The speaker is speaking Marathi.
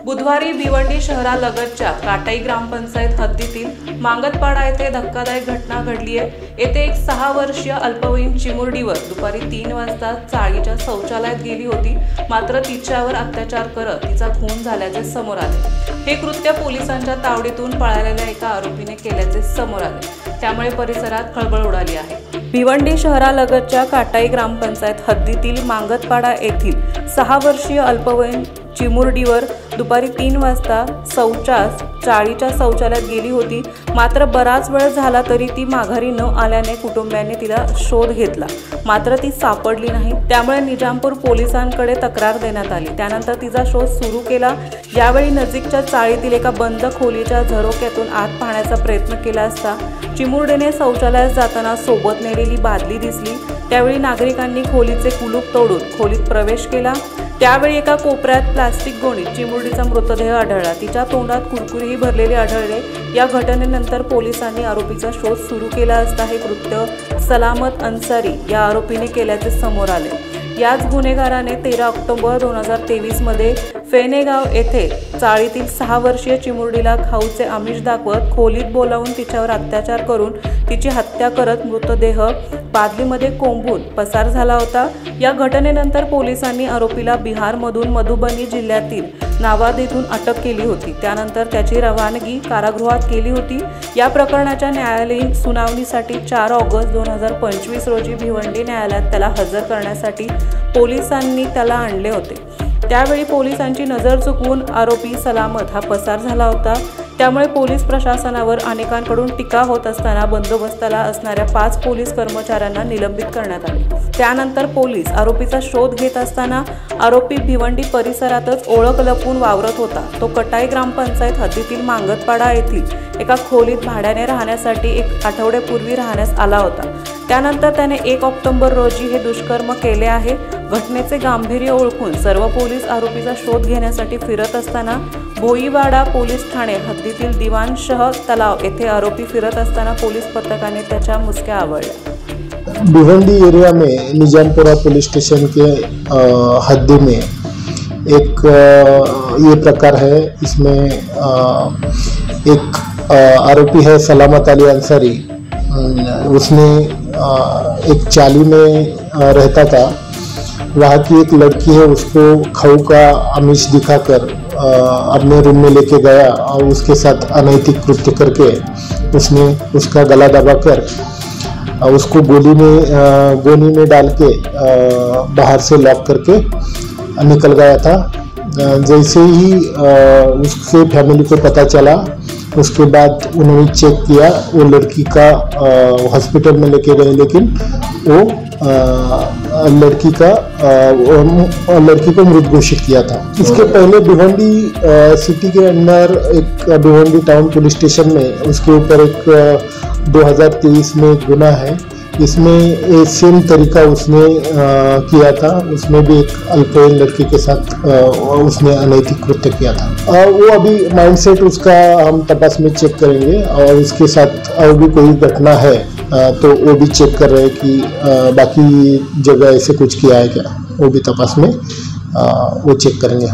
बुधवारी भिवंडी शहरालगतच्या काटाई ग्रामपंचायत हद्दीतील मांगतपाडा येथे धक्कादायक घटना घडली आहे। येथे एक 6 वर्षीय अल्पवयीन चिमुरडीवर दुपारी 3 वाजता चाळीच्या शौचालयात गेली होती, मात्र तिच्यावर अत्याचार करत तिचा खून झाल्याचे समोर आले। हे कृत्य पोलिसांच्या तावडीतून पळालेल्या एका आरोपीने केल्याचे समोर आले, त्यामुळे परिसरात खळबळ उडाली आहे। भिवंडी शहरालगतच्या काटाई ग्रामपंचायत हद्दीतील मांगतपाडा येथील 6 वर्षीय अल्पवयीन चिमुरडीवर दुपारी 3 वाजता चाळीच्या शौचालयात गेली होती, मात्र बराच वेळ झाला तरी ती माघारी न आल्याने कुटुंबियांनी तिला शोध घेतला, मात्र ती सापडली नाही। त्यामुळे निजामपूर पोलिसांकडे तक्रार देण्यात आली। त्यानंतर तिचा शोध सुरू केला। यावेळी नजीकच्या चाळीतील एका बंद खोलीच्या झरोक्यातून आत पाहण्याचा प्रयत्न केला असता चिमुरडीने शौचालयात जाताना सोबत नेलेली बादली दिसली। त्यावेळी नागरिकांनी खोलीचे कुलूप तोडून खोलीत प्रवेश केला। त्यावेळी एका कोपऱ्यात प्लास्टिक गोणीत चिमुरडीचा मृतदेह आढळला। तिच्या तोंडात कुरकुरेही भरलेले आढळले। या घटनेनंतर पोलिसांनी आरोपीचा शोध सुरू केला असता हे कृत्य सलामत अन्सारी या आरोपीने केल्याचे समोर आले। याच गुन्हेगाराने 13 ऑक्टोबर 2023 मध्ये फेनेगाव येथे चाळीतील 6 वर्षीय चिमुरडीला खाऊचे आमिष दाखवत खोलीत बोलावून तिच्यावर अत्याचार करून तिची हत्या करत मृतदेह बादलीमध्ये कोंबून पसार झाला होता। या घटनेनंतर पोलिसांनी आरोपीला बिहारमधून मधुबनी जिल्ह्यातील नावाद येथून अटक केली होती। त्यानंतर त्याची रवानगी कारागृहात केली होती। या प्रकरणाच्या न्यायालयीन सुनावणीसाठी 4 ऑगस्ट 2025 रोजी भिवंडी न्यायालयात त्याला हजर करण्यासाठी पोलिसांनी त्याला आणले होते। त्यावेळी पोलिसांची नजर चुकवून आरोपी सलामत हा पसार झाला होता। त्यामुळे पोलीस प्रशासनावर अनेकांकडून टीका होत असताना बंदोबस्ताला असणाऱ्या 5 पोलीस कर्मचाऱ्यांना निलंबित करण्यात आले। त्यानंतर पोलीस आरोपीचा शोध घेत असताना आरोपी भिवंडी परिसरातच ओळख लपवून वावरत होता। तो कटाई ग्रामपंचायत हद्दीतील मांगतपाडा येथील एका खोलीत भाड्याने राहण्यासाठी 1 आठवड्यापूर्वी राहण्यास आला होता। त्यानंतर त्याने 1 ऑक्टोबर रोजी हे दुष्कर्म केले आहे। घटनेचे गांभीर्य ओळखून सर्व पोलीस आरोपीचा शोध घेण्यासाठी फिरत असताना भोईवाडा पोलीस ठाणे हद्दीतील दिवानशह तलाव येथे आरोपी फिरत असताना पोलीस पथकाने त्याच्या मुसक्या आवळल्या। भिवंडी एरिया में निजामपुरा पुलिस स्टेशन के हद्दी में एक ये प्रकार है। इसमें एक आरोपी है सलामत अली अंसारी। उसने एक चाली में रहता था। वहाँ की एक लड़की है, उसको खाऊ का आमिष दिखाकर अपने रूम में लेके गया और उसके साथ अनैतिक कृत्य करके उसने उसका गला दबाकर उसको गोनी में डाल के बाहर से लॉक करके निकल गया था। जैसे ही उसके फैमिली को पता चला, उसके बाद उन्होंने चेक किया। वो लड़की का हॉस्पिटल में लेके गए, लेकिन वो लड़की को मृत घोषित किया था। इसके पहले भिवंडी सिटी के अंदर एक भिवंडी टाउन पुलिस स्टेशन में उसके ऊपर एक 2023 में एक गुना है। इसमें सेम तरीका उसने किया था। उसमें भी एक अल्पवयीन लड़की के साथ उसने अनैतिक कृत्य किया था। वो अभी माइंडसेट उसका हम तपास में चेक करेंगे, और उसके साथ और भी कोई घटना है तो वो भी चेक कर रहे हैं कि बाकी जगह ऐसे कुछ किया है क्या, वो भी तपास में वो चेक करेंगे।